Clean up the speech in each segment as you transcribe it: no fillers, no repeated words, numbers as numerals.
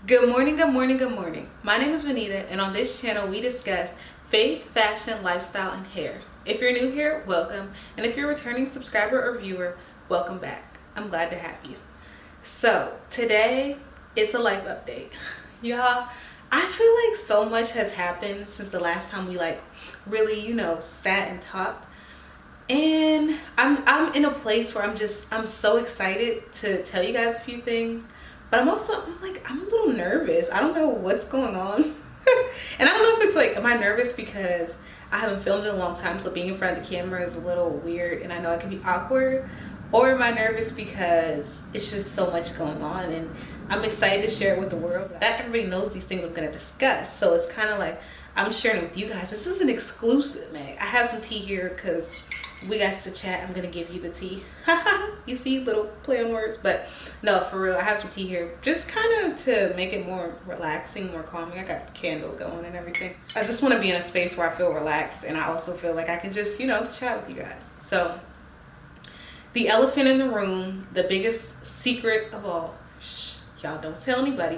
Good morning, good morning, good morning. My name is Vanita, and on this channel we discuss faith, fashion, lifestyle, and hair. If you're new here, welcome. And if you're a returning subscriber or viewer, welcome back. I'm glad to have you. So today it's a life update. Y'all, I feel like so much has happened since the last time we really, sat and talked. And I'm in a place where I'm so excited to tell you guys a few things. But I'm a little nervous. I don't know what's going on. And I don't know if it's am I nervous because I haven't filmed in a long time, so being in front of the camera is a little weird and I know it can be awkward. Or am I nervous because it's just so much going on and I'm excited to share it with the world. Not everybody knows these things I'm going to discuss. So it's kind of like I'm sharing it with you guys. This is an exclusive, man. I have some tea here because we got to chat. I'm gonna give you the tea. You see, little play on words, but no, for real, I have some tea here just kind of to make it more relaxing, more calming. I got the candle going and everything. I just want to be in a space where I feel relaxed and I also feel like I can just chat with you guys. So the elephant in the room, the biggest secret of all, y'all don't tell anybody,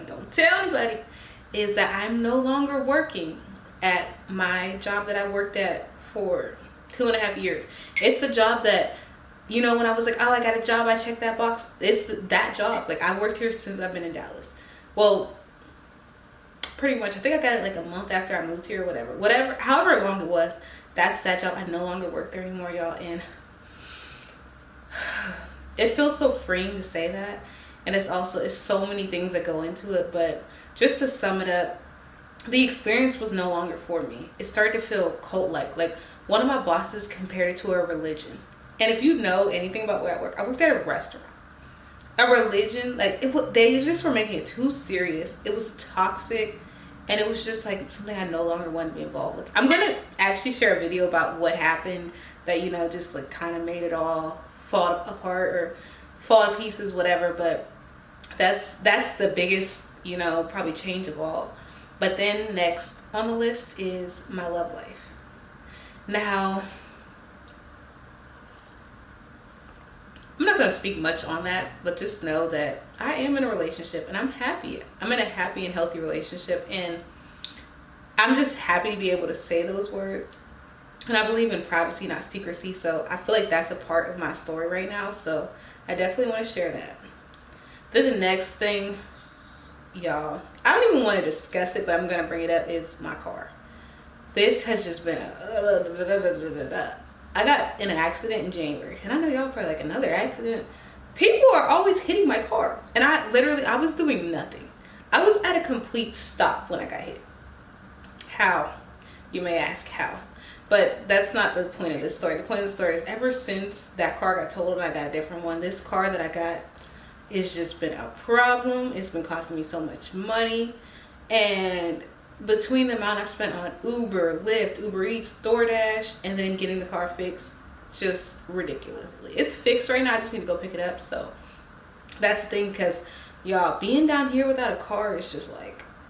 is that I'm no longer working at my job that I worked at for 2.5 years. It's the job that, when I was like, oh, I got a job, I checked that box. It's that job. I worked here since I've been in Dallas. Well, pretty much. I think I got it a month after I moved here or whatever. However long it was, that's that job. I no longer work there anymore, y'all. And it feels so freeing to say that. And it's so many things that go into it. But just to sum it up, the experience was no longer for me. It started to feel cult-like. One of my bosses compared it to a religion. And if you know anything about where I worked at a restaurant. A religion, they just were making it too serious. It was toxic. And it was just something I no longer wanted to be involved with. I'm going to actually share a video about what happened that, just kind of made it all fall apart or fall to pieces, whatever. But that's the biggest, probably change of all. But then next on the list is my love life. Now, I'm not going to speak much on that, but just know that I am in a relationship and I'm happy. I'm in a happy and healthy relationship, and I'm just happy to be able to say those words. And I believe in privacy, not secrecy, so I feel like that's a part of my story right now, so I definitely want to share that. Then the next thing, y'all, I don't even want to discuss it, but I'm going to bring it up, is my car. This has just been I got in an accident in January. And I know y'all probably another accident. People are always hitting my car. And I was doing nothing. I was at a complete stop when I got hit. How? You may ask how. But that's not the point of this story. The point of the story is ever since that car got totaled and I got a different one, this car that I got, it's just been a problem. It's been costing me so much money. And between the amount I've spent on Uber, Lyft, Uber Eats, DoorDash, and then getting the car fixed, just ridiculously. It's fixed right now. I just need to go pick it up. So that's the thing, because y'all, being down here without a car is just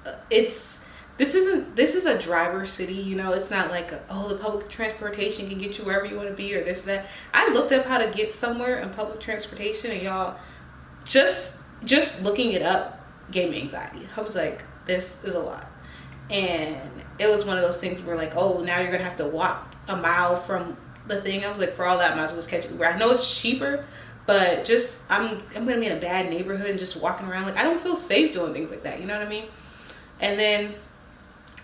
this is a driver city. It's not the public transportation can get you wherever you want to be or this or that. I looked up how to get somewhere in public transportation, and y'all, just looking it up gave me anxiety. I was like, this is a lot. And it was one of those things where oh, now you're gonna have to walk a mile from the thing. I was for all that, I might as well just catch Uber. I know it's cheaper, but just I'm gonna be in a bad neighborhood and just walking around I don't feel safe doing things like that. You know what I mean? And then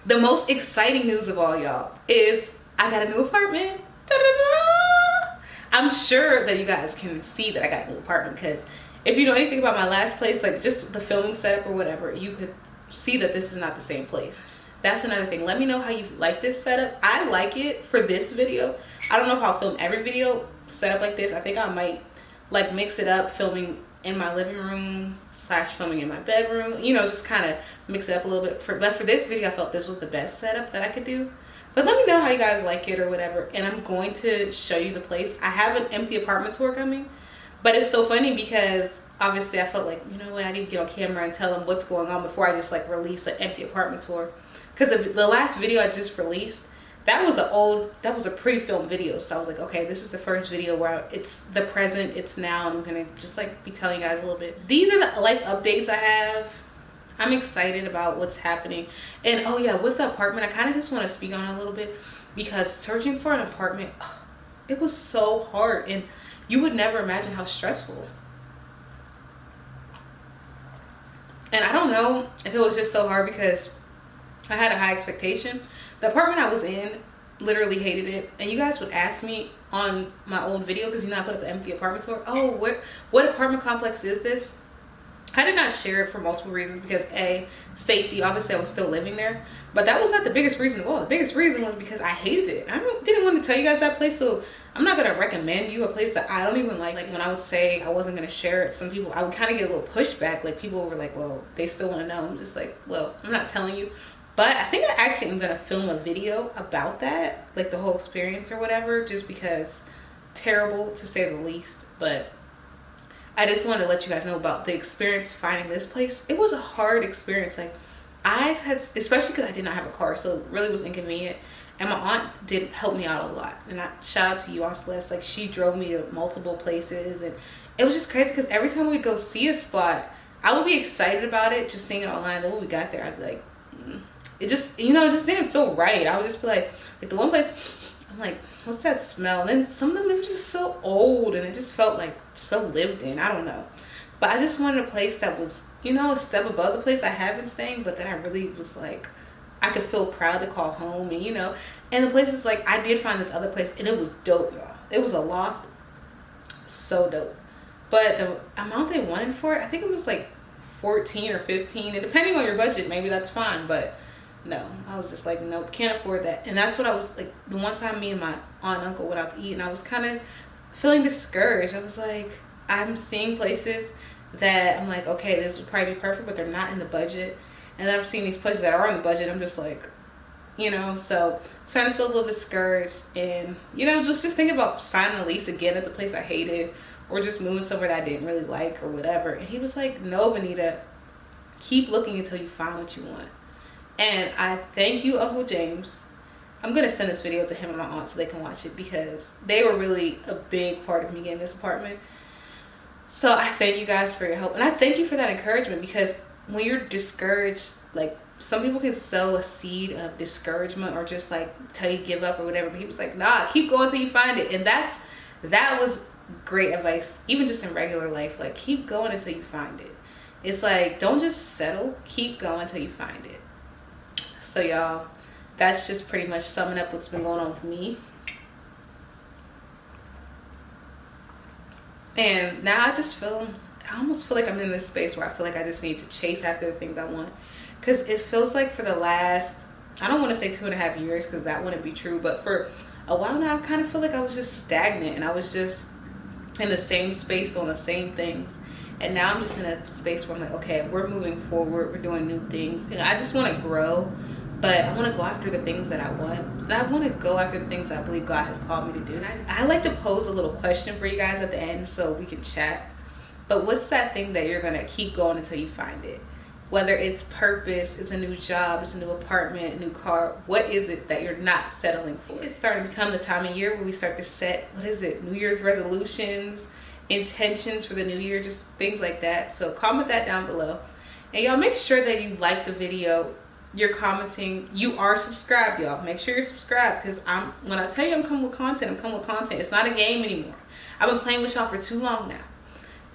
the most exciting news of all, y'all, is I got a new apartment. Da-da-da! I'm sure that you guys can see that I got a new apartment, because if you know anything about my last place, just the filming setup or whatever, you could see that this is not the same place. That's another thing. Let me know how you like this setup. I like it for this video. I don't know if I'll film every video set up like this. I think I might mix it up, filming in my living room / filming in my bedroom, just kind of mix it up a little bit. But for this video, I felt this was the best setup that I could do. But let me know how you guys like it or whatever, and I'm going to show you the place. I have an empty apartment tour coming, but it's so funny because obviously I felt I need to get on camera and tell them what's going on before I just release an empty apartment tour. Because the last video I just released, that was a pre-filmed video. So I was okay, this is the first video where it's the present, it's now, and I'm gonna just be telling you guys a little bit. These are the life updates I have. I'm excited about what's happening. And oh yeah, with the apartment, I kind of just want to speak on it a little bit, because searching for an apartment, it was so hard, and you would never imagine how stressful. And I don't know if it was just so hard because I had a high expectation. The apartment I was in, literally hated it. And you guys would ask me on my old video, because I put up an empty apartment tour, oh, what apartment complex is this? I did not share it for multiple reasons, because A, safety, obviously I was still living there, but that was not the biggest reason of all. The biggest reason was because I hated it. I didn't want to tell you guys that place, so I'm not going to recommend you a place that I don't even like. Like when I would say I wasn't going to share it, some people, I would kind of get a little pushback. Like people were like, well, they still want to know. I'm just like, well, I'm not telling you. But I think I actually am going to film a video about that, like the whole experience or whatever, just because terrible to say the least. But I just wanted to let you guys know about the experience finding this place. It was a hard experience. Like I had, especially because I did not have a car, so it really was inconvenient. And my aunt did help me out a lot. And I shout out to you, Aunt Celeste. Like she drove me to multiple places, and it was just crazy because every time we'd go see a spot, I would be excited about it, just seeing it online. Then when we got there, I'd be like, it just, it just didn't feel right. I would just be like the one place, I'm like, what's that smell? And then some of them, they were just so old, and it just felt like so lived in. I don't know. But I just wanted a place that was, a step above the place I have been staying, but that I really was like, I could feel proud to call home. And the place is like, I did find this other place, and it was dope, y'all. It was a loft, so dope. But the amount they wanted for it, I think it was like 14 or 15, and depending on your budget, maybe that's fine. But no, I was just like, nope, can't afford that. And that's what I was like, the one time me and my aunt and uncle went out to eat, and I was kind of feeling discouraged. I was like, I'm seeing places that I'm like, okay, this would probably be perfect, but they're not in the budget. And then I'm seeing these places that are in the budget, I'm just like, so starting to feel a little discouraged. And just thinking about signing a lease again at the place I hated, or just moving somewhere that I didn't really like or whatever. And he was like, no, Benita, keep looking until you find what you want. And I thank you, Uncle James. I'm going to send this video to him and my aunt so they can watch it, because they were really a big part of me getting this apartment. So I thank you guys for your help. And I thank you for that encouragement, because when you're discouraged, like some people can sow a seed of discouragement or just like tell you give up or whatever. But he was like, nah, keep going till you find it. And that was great advice, even just in regular life. Like keep going until you find it. It's like, don't just settle, keep going until you find it. So y'all, that's just pretty much summing up what's been going on with me. And now I almost feel like I'm in this space where I feel like I just need to chase after the things I want. Because it feels like for the last, I don't want to say 2.5 years, because that wouldn't be true, but for a while now, I kind of feel like I was just stagnant, and I was just in the same space doing the same things. And now I'm just in a space where I'm like, okay, we're moving forward, we're doing new things, and I just want to grow. But I want to go after the things that I want. And I want to go after the things that I believe God has called me to do. And I like to pose a little question for you guys at the end so we can chat. But what's that thing that you're going to keep going until you find it? Whether it's purpose, it's a new job, it's a new apartment, a new car. What is it that you're not settling for? It's starting to become the time of year where we start to set, New Year's resolutions, intentions for the new year, just things like that. So comment that down below. And y'all make sure that you like the video. You're commenting, you are subscribed, y'all. Make sure you're subscribed, because when I tell you I'm coming with content, I'm coming with content. It's not a game anymore. I've been playing with y'all for too long now.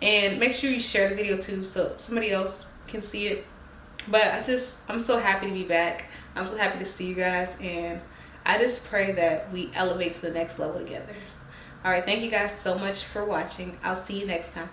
And make sure you share the video too, so somebody else can see it. But I'm so happy to be back. I'm so happy to see you guys, and I just pray that we elevate to the next level together. All right, thank you guys so much for watching. I'll see you next time.